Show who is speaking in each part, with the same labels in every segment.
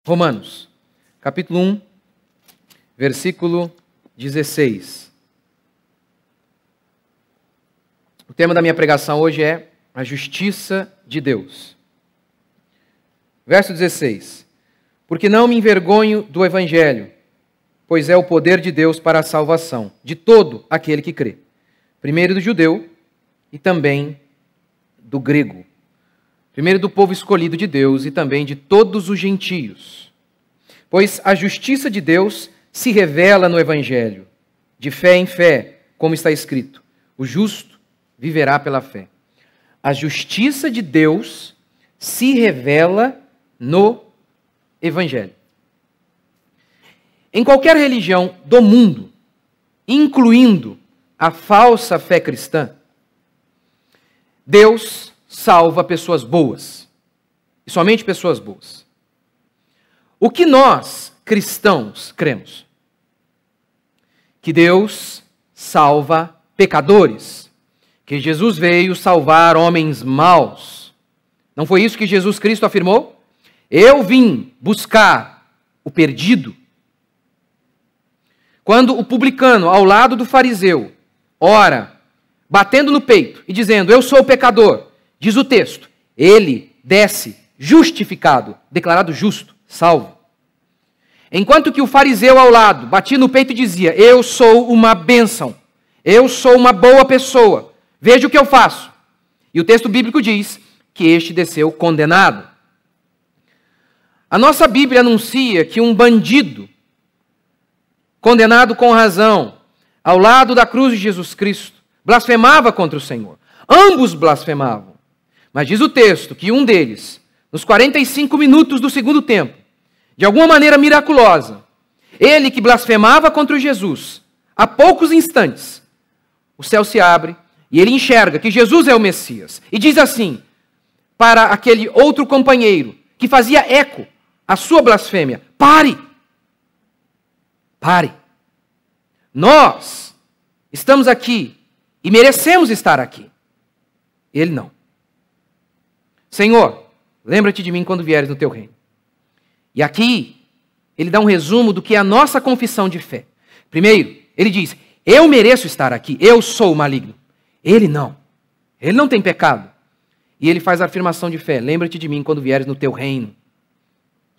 Speaker 1: Romanos, capítulo 1, versículo 16. O tema da minha pregação hoje é a justiça de Deus. Verso 16. Porque não me envergonho do evangelho, pois é o poder de Deus para a salvação de todo aquele que crê. Primeiro do judeu e também do grego. Primeiro do povo escolhido de Deus e também de todos os gentios. Pois a justiça de Deus se revela no evangelho, de fé em fé, como está escrito: o justo viverá pela fé. A justiça de Deus se revela no evangelho. Em qualquer religião do mundo, incluindo a falsa fé cristã, Deus salva pessoas boas, e somente pessoas boas. O que nós, cristãos, cremos? Que Deus salva pecadores, que Jesus veio salvar homens maus. Não foi isso que Jesus Cristo afirmou? Eu vim buscar o perdido. Quando o publicano, ao lado do fariseu, ora, batendo no peito e dizendo: eu sou pecador, diz o texto, ele desce justificado, declarado justo, salvo. Enquanto que o fariseu ao lado batia no peito e dizia: eu sou uma bênção, eu sou uma boa pessoa, veja o que eu faço. E o texto bíblico diz que este desceu condenado. A nossa Bíblia anuncia que um bandido, condenado com razão, ao lado da cruz de Jesus Cristo, blasfemava contra o Senhor. Ambos blasfemavam. Mas diz o texto que um deles, nos 45 minutos do segundo tempo, de alguma maneira miraculosa, ele que blasfemava contra Jesus, há poucos instantes, o céu se abre e ele enxerga que Jesus é o Messias. E diz assim para aquele outro companheiro que fazia eco à sua blasfêmia: pare! Pare! Nós estamos aqui e merecemos estar aqui. Ele não. Senhor, lembra-te de mim quando vieres no teu reino. E aqui, ele dá um resumo do que é a nossa confissão de fé. Primeiro, ele diz: eu mereço estar aqui, eu sou o maligno. Ele não. Ele não tem pecado. E ele faz a afirmação de fé: lembra-te de mim quando vieres no teu reino.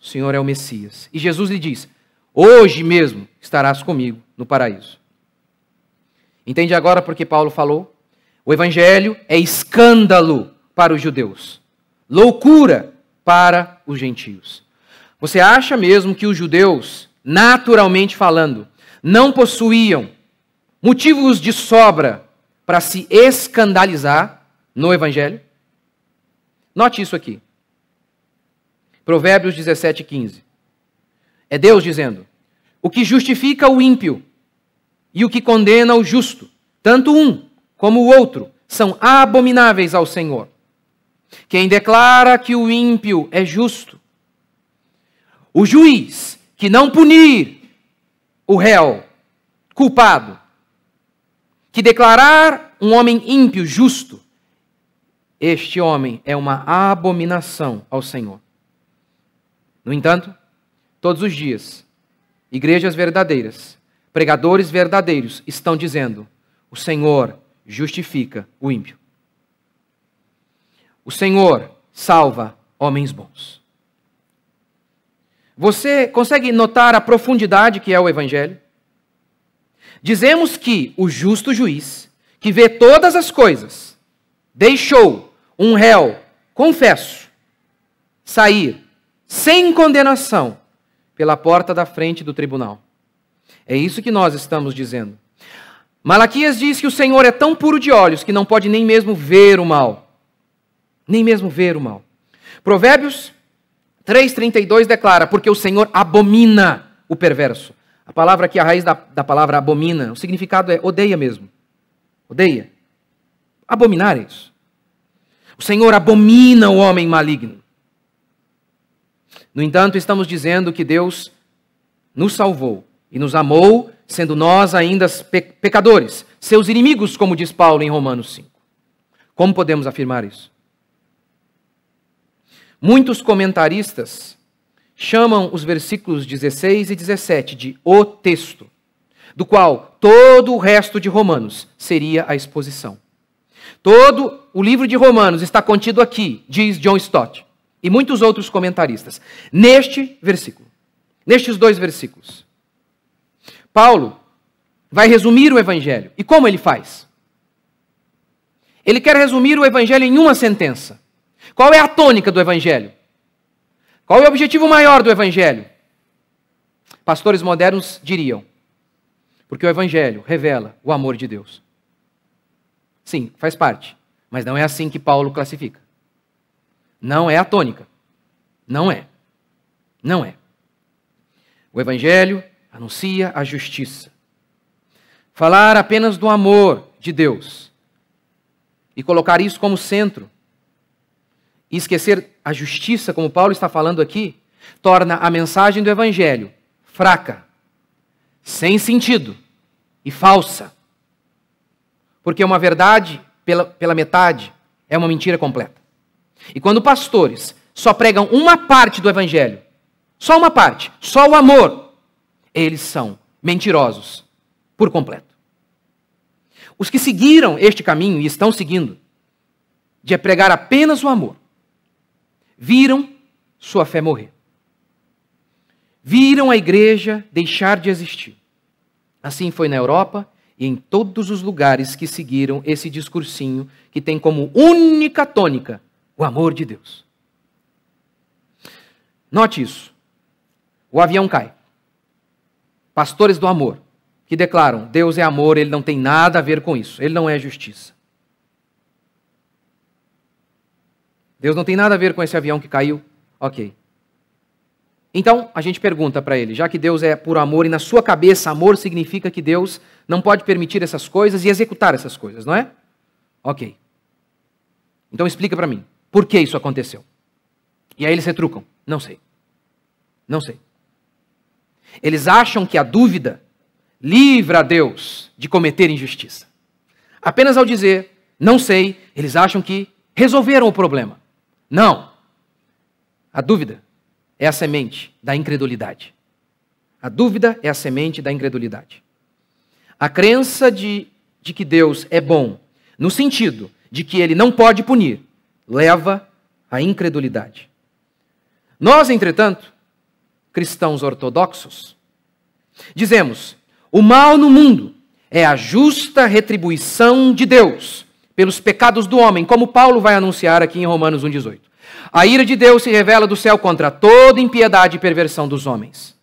Speaker 1: O Senhor é o Messias. E Jesus lhe diz: hoje mesmo estarás comigo no paraíso. Entende agora por que Paulo falou? O evangelho é escândalo para os judeus, loucura para os gentios. Você acha mesmo que os judeus, naturalmente falando, não possuíam motivos de sobra para se escandalizar no evangelho? Note isso aqui. Provérbios 17:15. É Deus dizendo: o que justifica o ímpio e o que condena o justo, tanto um como o outro, são abomináveis ao Senhor. Quem declara que o ímpio é justo, o juiz que não punir o réu culpado, que declarar um homem ímpio justo, este homem é uma abominação ao Senhor. No entanto, todos os dias, igrejas verdadeiras, pregadores verdadeiros estão dizendo: o Senhor justifica o ímpio. O Senhor salva homens bons. Você consegue notar a profundidade que é o evangelho? Dizemos que o justo juiz, que vê todas as coisas, deixou um réu, confesso, sair sem condenação pela porta da frente do tribunal. É isso que nós estamos dizendo. Malaquias diz que o Senhor é tão puro de olhos que não pode nem mesmo ver o mal. Nem mesmo ver o mal. Provérbios 3:32 declara: porque o Senhor abomina o perverso. A palavra aqui, a raiz da palavra abomina, o significado é odeia mesmo. Odeia. Abominar é isso. O Senhor abomina o homem maligno. No entanto, estamos dizendo que Deus nos salvou e nos amou, sendo nós ainda pecadores, seus inimigos, como diz Paulo em Romanos 5. Como podemos afirmar isso? Muitos comentaristas chamam os versículos 16 e 17 de o texto, do qual todo o resto de Romanos seria a exposição. Todo o livro de Romanos está contido aqui, diz John Stott, e muitos outros comentaristas, neste versículo, nestes 2 versículos. Paulo vai resumir o Evangelho. E como ele faz? Ele quer resumir o Evangelho em uma sentença. Qual é a tônica do Evangelho? Qual é o objetivo maior do Evangelho? Pastores modernos diriam, porque o Evangelho revela o amor de Deus. Sim, faz parte, mas não é assim que Paulo classifica. Não é a tônica. Não é. Não é. O Evangelho anuncia a justiça. Falar apenas do amor de Deus e colocar isso como centro e esquecer a justiça, como Paulo está falando aqui, torna a mensagem do Evangelho fraca, sem sentido e falsa. Porque uma verdade pela metade é uma mentira completa. E quando pastores só pregam uma parte do Evangelho, só uma parte, só o amor, eles são mentirosos por completo. Os que seguiram este caminho e estão seguindo, de pregar apenas o amor, viram sua fé morrer. Viram a igreja deixar de existir. Assim foi na Europa e em todos os lugares que seguiram esse discursinho que tem como única tônica o amor de Deus. Note isso. O avião cai. Pastores do amor, que declaram, Deus é amor, ele não tem nada a ver com isso. Ele não é justiça. Deus não tem nada a ver com esse avião que caiu. Ok. Então, a gente pergunta para ele, já que Deus é por amor e na sua cabeça amor significa que Deus não pode permitir essas coisas e executar essas coisas, não é? Ok. Então explica para mim, por que isso aconteceu? E aí eles retrucam, não sei. Não sei. Eles acham que a dúvida livra a Deus de cometer injustiça. Apenas ao dizer, não sei, eles acham que resolveram o problema. Não. A dúvida é a semente da incredulidade. A dúvida é a semente da incredulidade. A crença de que Deus é bom, no sentido de que ele não pode punir, leva à incredulidade. Nós, entretanto, cristãos ortodoxos, dizemos, o mal no mundo é a justa retribuição de Deus pelos pecados do homem, como Paulo vai anunciar aqui em Romanos 1,18. A ira de Deus se revela do céu contra toda impiedade e perversão dos homens,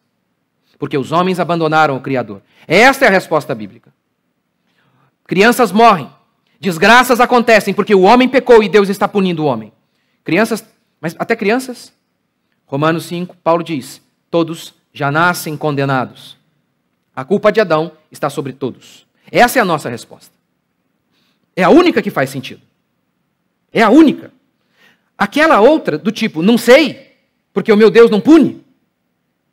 Speaker 1: porque os homens abandonaram o Criador. Esta é a resposta bíblica. Crianças morrem, desgraças acontecem porque o homem pecou e Deus está punindo o homem. Crianças, mas até crianças? Romanos 5, Paulo diz, todos já nascem condenados. A culpa de Adão está sobre todos. Essa é a nossa resposta. É a única que faz sentido. É a única. Aquela outra, do tipo, não sei, porque o meu Deus não pune,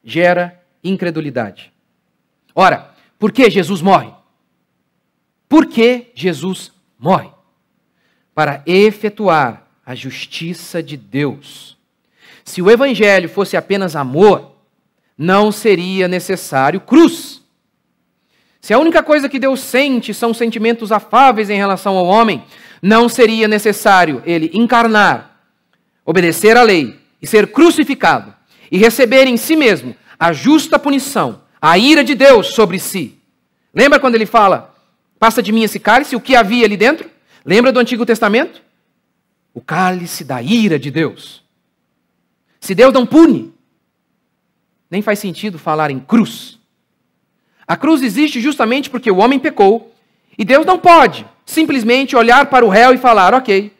Speaker 1: gera incredulidade. Ora, por que Jesus morre? Por que Jesus morre? Para efetuar a justiça de Deus. Se o Evangelho fosse apenas amor, não seria necessário cruz. Se a única coisa que Deus sente são sentimentos afáveis em relação ao homem, não seria necessário ele encarnar, obedecer à lei e ser crucificado e receber em si mesmo a justa punição, a ira de Deus sobre si. Lembra quando ele fala, passa de mim esse cálice, o que havia ali dentro? Lembra do Antigo Testamento? O cálice da ira de Deus. Se Deus não pune, nem faz sentido falar em cruz. A cruz existe justamente porque o homem pecou e Deus não pode simplesmente olhar para o réu e falar, ok,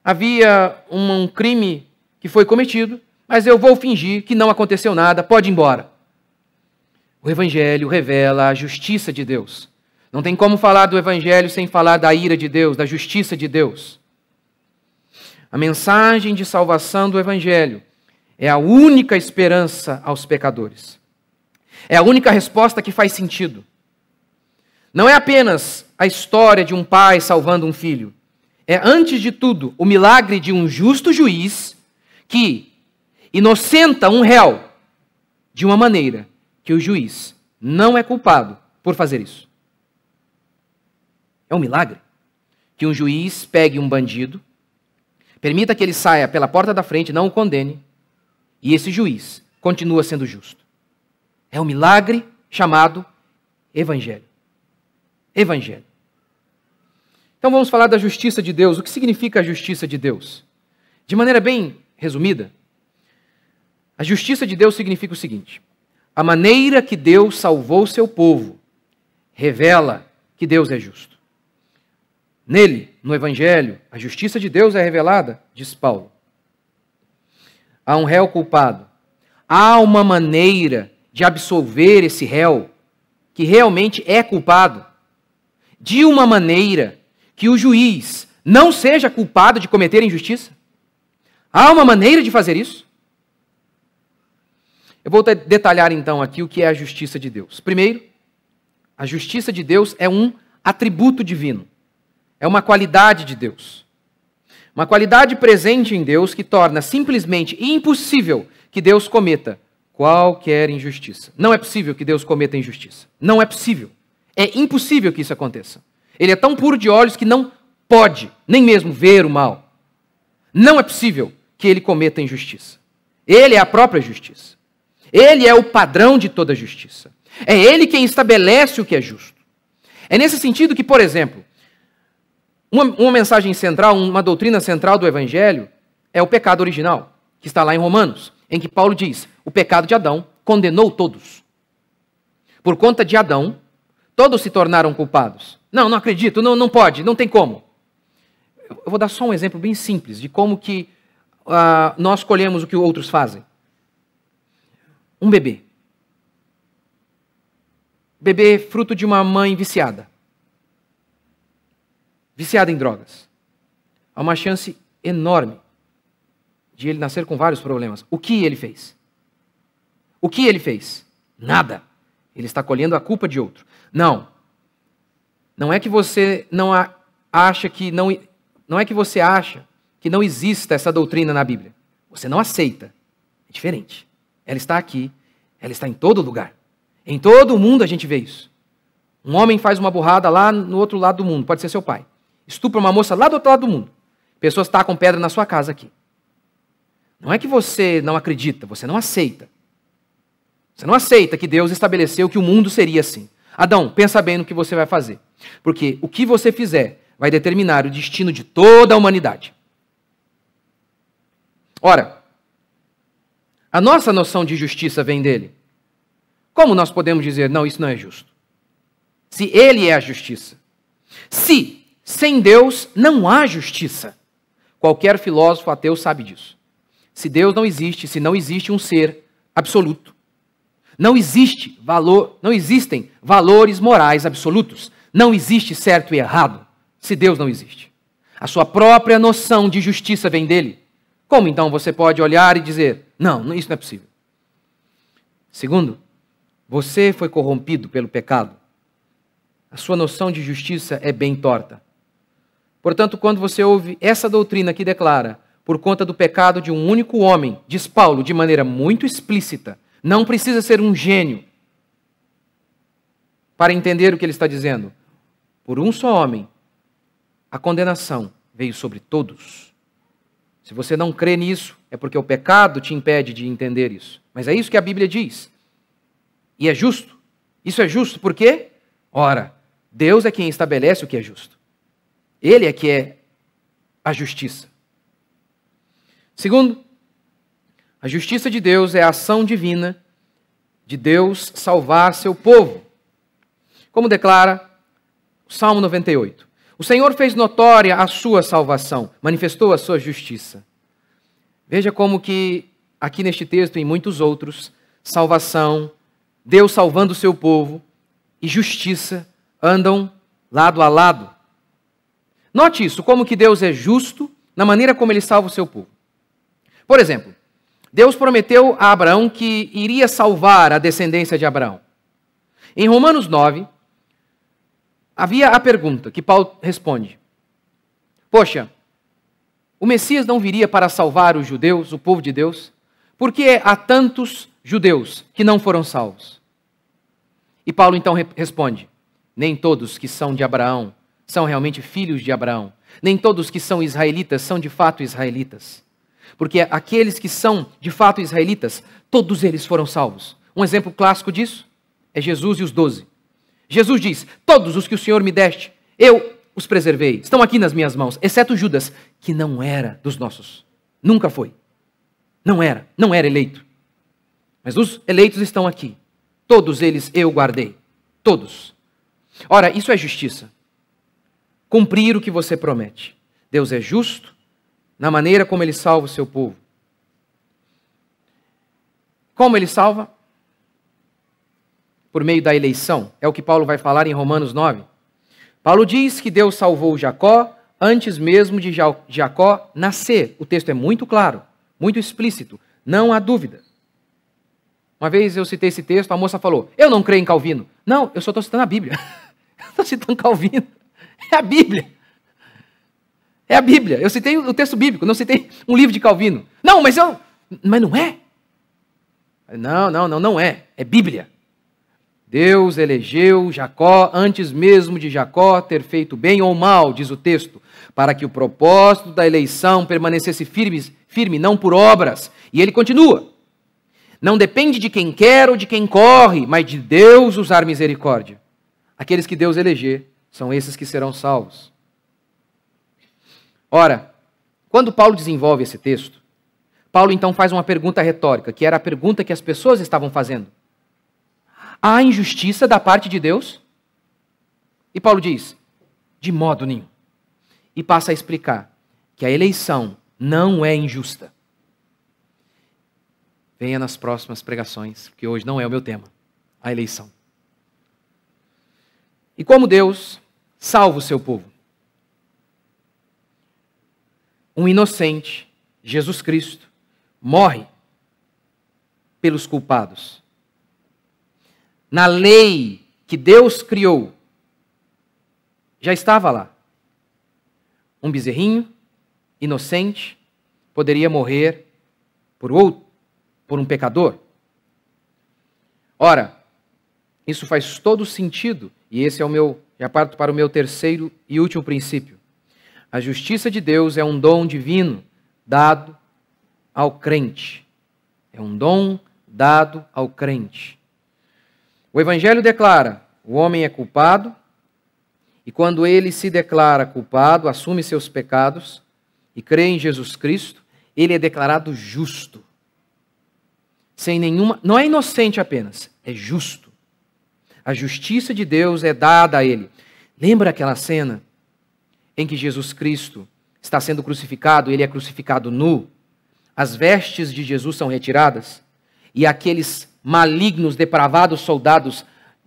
Speaker 1: havia um crime que foi cometido, mas eu vou fingir que não aconteceu nada, pode ir embora. O Evangelho revela a justiça de Deus. Não tem como falar do Evangelho sem falar da ira de Deus, da justiça de Deus. A mensagem de salvação do Evangelho é a única esperança aos pecadores. É a única resposta que faz sentido. Não é apenas a história de um pai salvando um filho. É, antes de tudo, o milagre de um justo juiz que inocenta um réu de uma maneira que o juiz não é culpado por fazer isso. É um milagre que um juiz pegue um bandido, permita que ele saia pela porta da frente, não o condene, e esse juiz continua sendo justo. É um milagre chamado Evangelho. Evangelho. Então vamos falar da justiça de Deus. O que significa a justiça de Deus? De maneira bem resumida, a justiça de Deus significa o seguinte: a maneira que Deus salvou seu povo revela que Deus é justo. Nele, no Evangelho, a justiça de Deus é revelada, diz Paulo. Há um réu culpado. Há uma maneira de absolver esse réu que realmente é culpado, de uma maneira que o juiz não seja culpado de cometer injustiça. Há uma maneira de fazer isso. Eu vou detalhar então aqui o que é a justiça de Deus. Primeiro, a justiça de Deus é um atributo divino. É uma qualidade de Deus. Uma qualidade presente em Deus que torna simplesmente impossível que Deus cometa qualquer injustiça. Não é possível que Deus cometa injustiça. Não é possível. É impossível que isso aconteça. Ele é tão puro de olhos que não pode nem mesmo ver o mal. Não é possível que ele cometa injustiça. Ele é a própria justiça. Ele é o padrão de toda justiça. É ele quem estabelece o que é justo. É nesse sentido que, por exemplo, uma mensagem central, uma doutrina central do Evangelho é o pecado original, que está lá em Romanos, em que Paulo diz: o pecado de Adão condenou todos. Por conta de Adão, todos se tornaram culpados. Não acredito, não pode, não tem como. Eu vou dar só um exemplo bem simples de como que nós colhemos o que outros fazem. Um bebê. Bebê fruto de uma mãe viciada. Viciada em drogas. Há uma chance enorme de ele nascer com vários problemas. O que ele fez? O que ele fez? Nada. Ele está colhendo a culpa de outro. Não é que você acha que não é que você acha que não exista essa doutrina na Bíblia. Você não aceita. É diferente. Ela está aqui, ela está em todo lugar. Em todo o mundo a gente vê isso. Um homem faz uma burrada lá no outro lado do mundo, pode ser seu pai. Estupra uma moça lá do outro lado do mundo. Pessoas tacam pedra na sua casa aqui. Não é que você não acredita, você não aceita. Você não aceita que Deus estabeleceu que o mundo seria assim. Adão, pensa bem no que você vai fazer. Porque o que você fizer vai determinar o destino de toda a humanidade. Ora, a nossa noção de justiça vem dele. Como nós podemos dizer, não, isso não é justo? Se ele é a justiça. Se sem Deus não há justiça. Qualquer filósofo ateu sabe disso. Se Deus não existe, se não existe um ser absoluto, não existem valores morais absolutos. Não existe certo e errado, se Deus não existe. A sua própria noção de justiça vem dele. Como então você pode olhar e dizer, não, isso não é possível? Segundo, você foi corrompido pelo pecado. A sua noção de justiça é bem torta. Portanto, quando você ouve essa doutrina que declara, por conta do pecado de um único homem, diz Paulo de maneira muito explícita, não precisa ser um gênio para entender o que ele está dizendo. Por um só homem, a condenação veio sobre todos. Se você não crê nisso, é porque o pecado te impede de entender isso. Mas é isso que a Bíblia diz. E é justo. Isso é justo por quê? Ora, Deus é quem estabelece o que é justo. Ele é que é a justiça. Segundo, a justiça de Deus é a ação divina de Deus salvar seu povo. Como declara o Salmo 98. O Senhor fez notória a sua salvação, manifestou a sua justiça. Veja como que aqui neste texto e em muitos outros, salvação, Deus salvando o seu povo e justiça andam lado a lado. Note isso, como que Deus é justo na maneira como ele salva o seu povo. Por exemplo, Deus prometeu a Abraão que iria salvar a descendência de Abraão. Em Romanos 9, havia a pergunta que Paulo responde. Poxa, o Messias não viria para salvar os judeus, o povo de Deus? Por que há tantos judeus que não foram salvos? E Paulo então responde: nem todos que são de Abraão são realmente filhos de Abraão. Nem todos que são israelitas são de fato israelitas. Porque aqueles que são de fato israelitas, todos eles foram salvos. Um exemplo clássico disso é Jesus e os 12. Jesus diz: todos os que o Senhor me deste, eu os preservei. Estão aqui nas minhas mãos, exceto Judas, que não era dos nossos. Nunca foi. Não era eleito. Mas os eleitos estão aqui. Todos eles eu guardei. Todos. Ora, isso é justiça. Cumprir o que você promete. Deus é justo na maneira como Ele salva o seu povo. Como Ele salva? Por meio da eleição. É o que Paulo vai falar em Romanos 9. Paulo diz que Deus salvou Jacó antes mesmo de Jacó nascer. O texto é muito claro, muito explícito. Não há dúvida. Uma vez eu citei esse texto, a moça falou: eu não creio em Calvino. Não, eu só estou citando a Bíblia. Estou citando Calvino. É a Bíblia. É a Bíblia. Eu citei o texto bíblico, não citei um livro de Calvino. Não, mas não é. Não é. É Bíblia. Deus elegeu Jacó antes mesmo de Jacó ter feito bem ou mal, diz o texto, para que o propósito da eleição permanecesse firme, não por obras. E ele continua: não depende de quem quer ou de quem corre, mas de Deus usar misericórdia. Aqueles que Deus eleger são esses que serão salvos. Ora, quando Paulo desenvolve esse texto, Paulo então faz uma pergunta retórica, que era a pergunta que as pessoas estavam fazendo. Há injustiça da parte de Deus? E Paulo diz: de modo nenhum. E passa a explicar que a eleição não é injusta. Venha nas próximas pregações, que hoje não é o meu tema, a eleição. E como Deus salva o seu povo? Um inocente, Jesus Cristo, morre pelos culpados. Na lei que Deus criou, já estava lá. Um bezerrinho, inocente, poderia morrer por um pecador. Ora, isso faz todo sentido, e esse é já parto para o meu terceiro e último princípio. A justiça de Deus é um dom divino dado ao crente. É um dom dado ao crente. O Evangelho declara: o homem é culpado, e quando ele se declara culpado, assume seus pecados e crê em Jesus Cristo, ele é declarado justo. Sem nenhuma, não é inocente apenas, é justo. A justiça de Deus é dada a ele. Lembra aquela cena em que Jesus Cristo está sendo crucificado, ele é crucificado nu, as vestes de Jesus são retiradas, e aqueles malignos, depravados soldados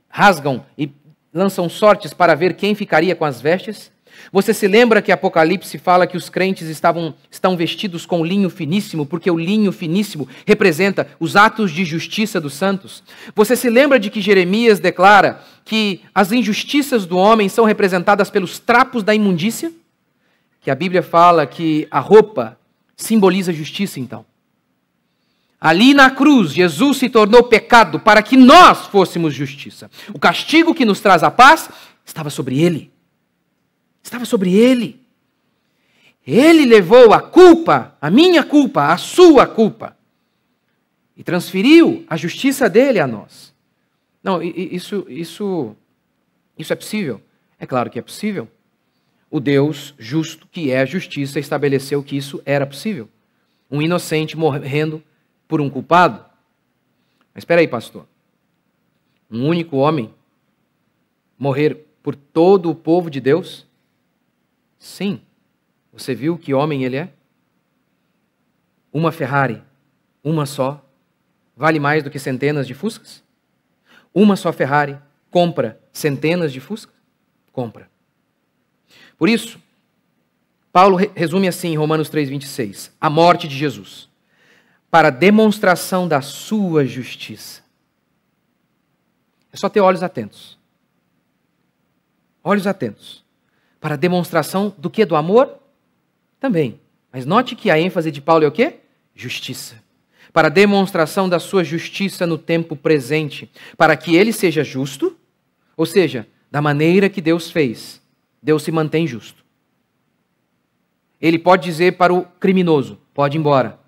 Speaker 1: rasgam e lançam sortes para ver quem ficaria com as vestes? Você se lembra que Apocalipse fala que os crentes estão vestidos com linho finíssimo, porque o linho finíssimo representa os atos de justiça dos santos? Você se lembra de que Jeremias declara que as injustiças do homem são representadas pelos trapos da imundícia? Que a Bíblia fala que a roupa simboliza justiça, então. Ali na cruz, Jesus se tornou pecado para que nós fôssemos justiça. O castigo que nos traz a paz estava sobre ele. Estava sobre ele. Ele levou a culpa, a minha culpa, a sua culpa, e transferiu a justiça dele a nós. Não, isso é possível? É claro que é possível. O Deus justo, que é a justiça, estabeleceu que isso era possível. Um inocente morrendo por um culpado. Mas espera aí, pastor. Um único homem morrer por todo o povo de Deus? Sim. Você viu que homem ele é? Uma Ferrari, uma só, vale mais do que centenas de Fuscas? Uma só Ferrari compra centenas de Fuscas? Compra. Por isso, Paulo resume assim em Romanos 3,26, a morte de Jesus, para demonstração da sua justiça. É só ter olhos atentos. Olhos atentos. Para demonstração do quê? Do amor? Também. Mas note que a ênfase de Paulo é o quê? Justiça. para a demonstração da sua justiça no tempo presente, para que ele seja justo, ou seja, da maneira que Deus fez, Deus se mantém justo. Ele pode dizer para o criminoso, pode ir embora.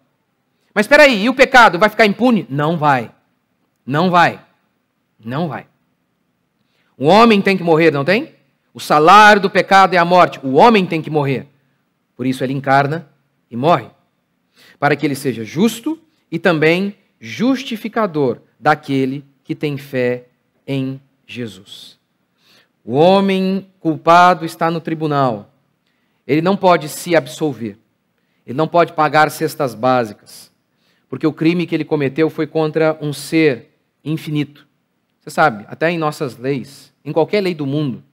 Speaker 1: Mas espera aí, e o pecado vai ficar impune? Não vai. Não vai. Não vai. O homem tem que morrer, não tem? O salário do pecado é a morte. O homem tem que morrer. Por isso ele encarna e morre. Para que ele seja justo e também justificador daquele que tem fé em Jesus. O homem culpado está no tribunal. Ele não pode se absolver. Ele não pode pagar cestas básicas. Porque o crime que ele cometeu foi contra um ser infinito. Você sabe, até em nossas leis, em qualquer lei do mundo,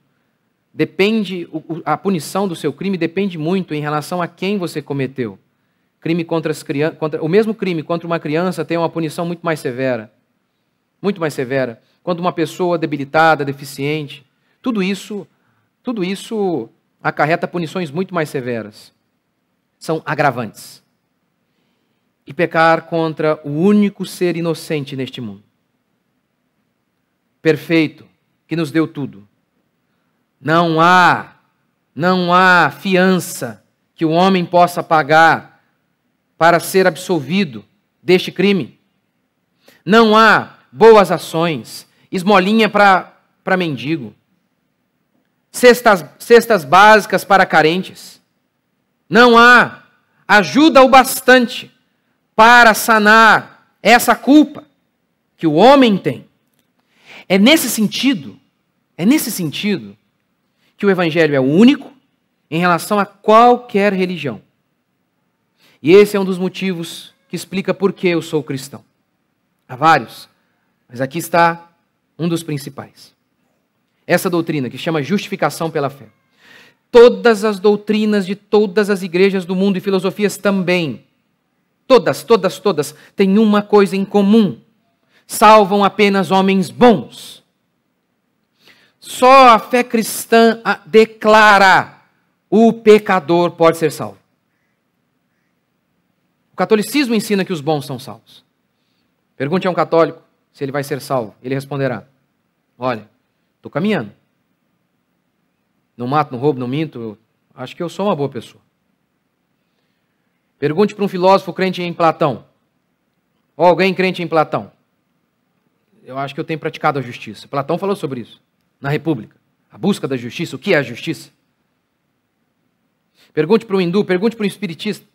Speaker 1: a punição do seu crime depende muito em relação a quem você cometeu. Crime contra as crianças, o mesmo crime contra uma criança tem uma punição muito mais severa. Muito mais severa. Quando uma pessoa debilitada, deficiente, tudo isso acarreta punições muito mais severas. São agravantes. E pecar contra o único ser inocente neste mundo, perfeito, que nos deu tudo. Não há fiança que o homem possa pagar para ser absolvido deste crime. Não há boas ações, esmolinha para mendigo, cestas básicas para carentes. Não há ajuda o bastante para sanar essa culpa que o homem tem. É nesse sentido que o Evangelho é único em relação a qualquer religião. E esse é um dos motivos que explica por que eu sou cristão. Há vários, mas aqui está um dos principais. Essa doutrina que chama justificação pela fé. Todas as doutrinas de todas as igrejas do mundo e filosofias também, todas, têm uma coisa em comum. Salvam apenas homens bons. Só a fé cristã declara o pecador pode ser salvo. O catolicismo ensina que os bons são salvos. Pergunte a um católico se ele vai ser salvo. Ele responderá: olha, estou caminhando. Não mato, não roubo, não minto. Acho que eu sou uma boa pessoa. Pergunte para um filósofo crente em Platão. Ou alguém crente em Platão. Eu acho que eu tenho praticado a justiça. Platão falou sobre isso na República. A busca da justiça. O que é a justiça? Pergunte para um hindu, pergunte para um espiritista,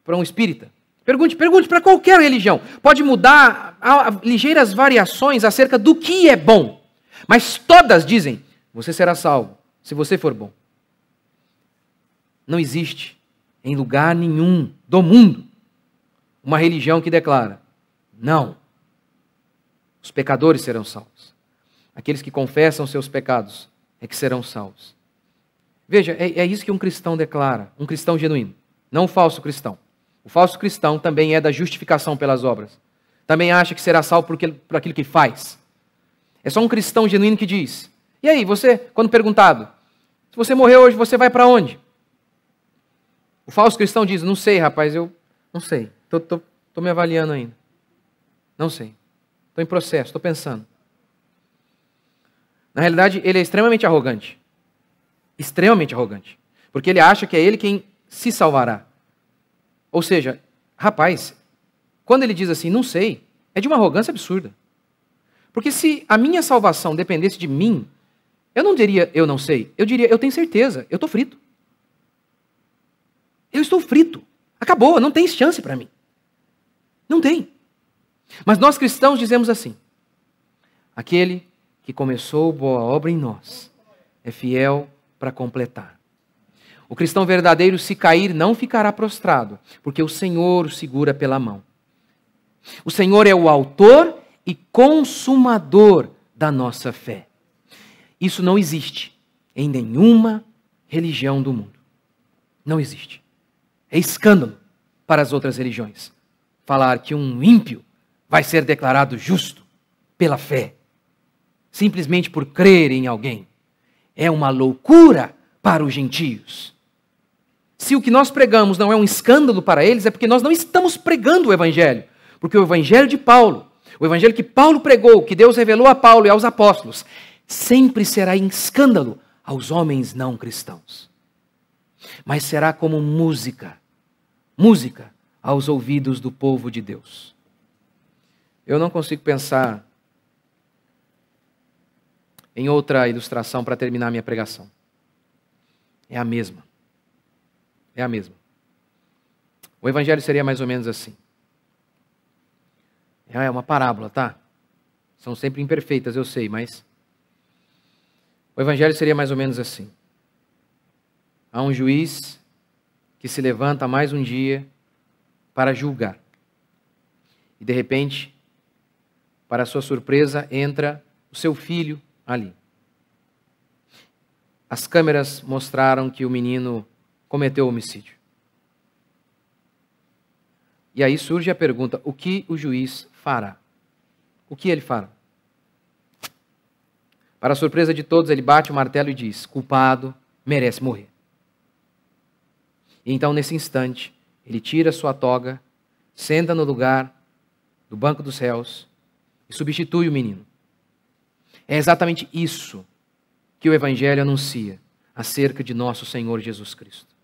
Speaker 1: para um espírita. Pergunte para qualquer religião. Pode mudar ligeiras variações acerca do que é bom. Mas todas dizem, você será salvo se você for bom. Não existe em lugar nenhum do mundo uma religião que declara, não, os pecadores serão salvos. Aqueles que confessam seus pecados é que serão salvos. Veja, é isso que um cristão declara, um cristão genuíno, não um falso cristão. O falso cristão também é da justificação pelas obras. Também acha que será salvo por aquilo que faz. É só um cristão genuíno que diz, e aí, você, quando perguntado, se você morrer hoje, você vai para onde? O falso cristão diz, não sei, rapaz, eu não sei, estou me avaliando ainda. Não sei, estou em processo, estou pensando. Na realidade, ele é extremamente arrogante. Extremamente arrogante. Porque ele acha que é ele quem se salvará. Ou seja, rapaz, quando ele diz assim, não sei, é de uma arrogância absurda. Porque se a minha salvação dependesse de mim, eu não diria eu não sei, eu diria eu tenho certeza, eu estou frito. Eu estou frito. Acabou, não tem chance para mim. Não tem. Mas nós cristãos dizemos assim, aquele que começou boa obra em nós é fiel para completar. O cristão verdadeiro, se cair, não ficará prostrado, porque o Senhor o segura pela mão. O Senhor é o autor e consumador da nossa fé. Isso não existe em nenhuma religião do mundo. Não existe. É escândalo para as outras religiões falar que um ímpio vai ser declarado justo pela fé, simplesmente por crer em alguém. É uma loucura para os gentios. Se o que nós pregamos não é um escândalo para eles, é porque nós não estamos pregando o Evangelho. Porque o evangelho de Paulo, o evangelho que Paulo pregou, que Deus revelou a Paulo e aos apóstolos, sempre será em escândalo aos homens não cristãos. Mas será como música aos ouvidos do povo de Deus. Eu não consigo pensar em outra ilustração para terminar minha pregação. É a mesma. É a mesma. O evangelho seria mais ou menos assim. É uma parábola, tá? São sempre imperfeitas, eu sei, mas o evangelho seria mais ou menos assim. Há um juiz que se levanta mais um dia para julgar. E de repente, para sua surpresa, entra o seu filho ali. As câmeras mostraram que o menino cometeu homicídio. E aí surge a pergunta: o que o juiz fará? O que ele fará? Para a surpresa de todos, ele bate o martelo e diz: culpado, merece morrer. E então, nesse instante, ele tira sua toga, senta no lugar do banco dos réus e substitui o menino. É exatamente isso que o Evangelho anuncia acerca de nosso Senhor Jesus Cristo.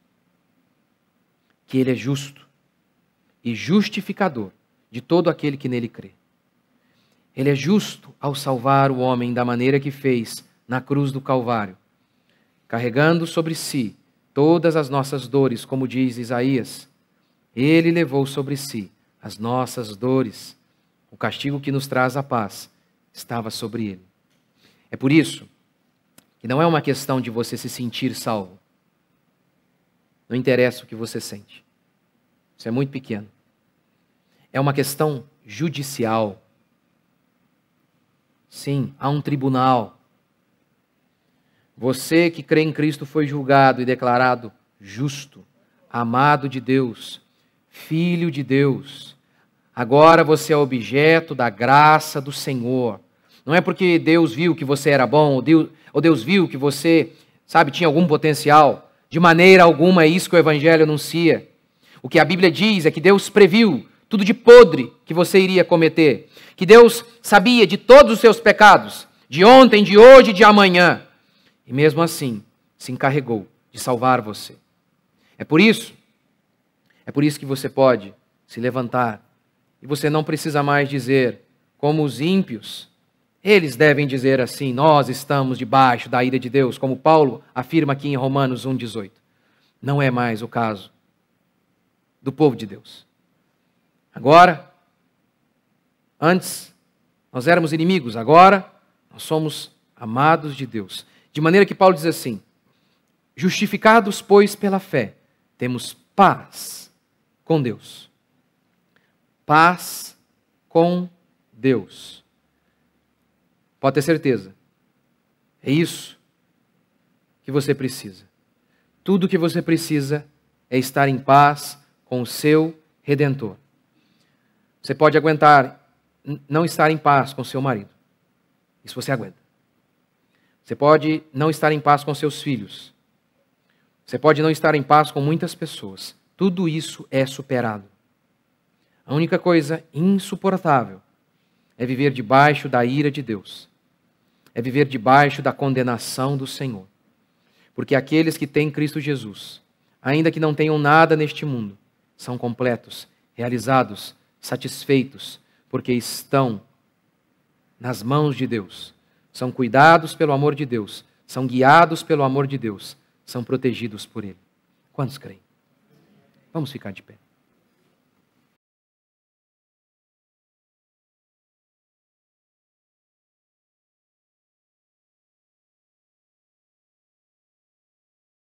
Speaker 1: Que Ele é justo e justificador de todo aquele que nele crê. Ele é justo ao salvar o homem da maneira que fez na cruz do Calvário, carregando sobre si todas as nossas dores, como diz Isaías. Ele levou sobre si as nossas dores. O castigo que nos traz a paz estava sobre ele. É por isso que não é uma questão de você se sentir salvo. Não interessa o que você sente. Isso é muito pequeno. É uma questão judicial. Sim, há um tribunal. Você que crê em Cristo foi julgado e declarado justo, amado de Deus, filho de Deus. Agora você é objeto da graça do Senhor. Não é porque Deus viu que você era bom, ou Deus viu que você, tinha algum potencial. De maneira alguma é isso que o Evangelho anuncia. O que a Bíblia diz é que Deus previu tudo de podre que você iria cometer. Que Deus sabia de todos os seus pecados, de ontem, de hoje e de amanhã. E mesmo assim, se encarregou de salvar você. É por isso que você pode se levantar. E você não precisa mais dizer, como os ímpios, eles devem dizer assim: nós estamos debaixo da ira de Deus, como Paulo afirma aqui em Romanos 1,18. Não é mais o caso do povo de Deus. Agora, antes nós éramos inimigos, agora nós somos amados de Deus. De maneira que Paulo diz assim: justificados, pois, pela fé, temos paz com Deus. Paz com Deus. Pode ter certeza. É isso que você precisa. Tudo o que você precisa é estar em paz com o seu Redentor. Você pode aguentar não estar em paz com seu marido. Isso você aguenta. Você pode não estar em paz com seus filhos. Você pode não estar em paz com muitas pessoas. Tudo isso é superado. A única coisa insuportável é viver debaixo da ira de Deus. É viver debaixo da condenação do Senhor. Porque aqueles que têm Cristo Jesus, ainda que não tenham nada neste mundo, são completos, realizados, satisfeitos, porque estão nas mãos de Deus. São cuidados pelo amor de Deus, são guiados pelo amor de Deus, são protegidos por Ele. Quantos creem? Vamos ficar de pé.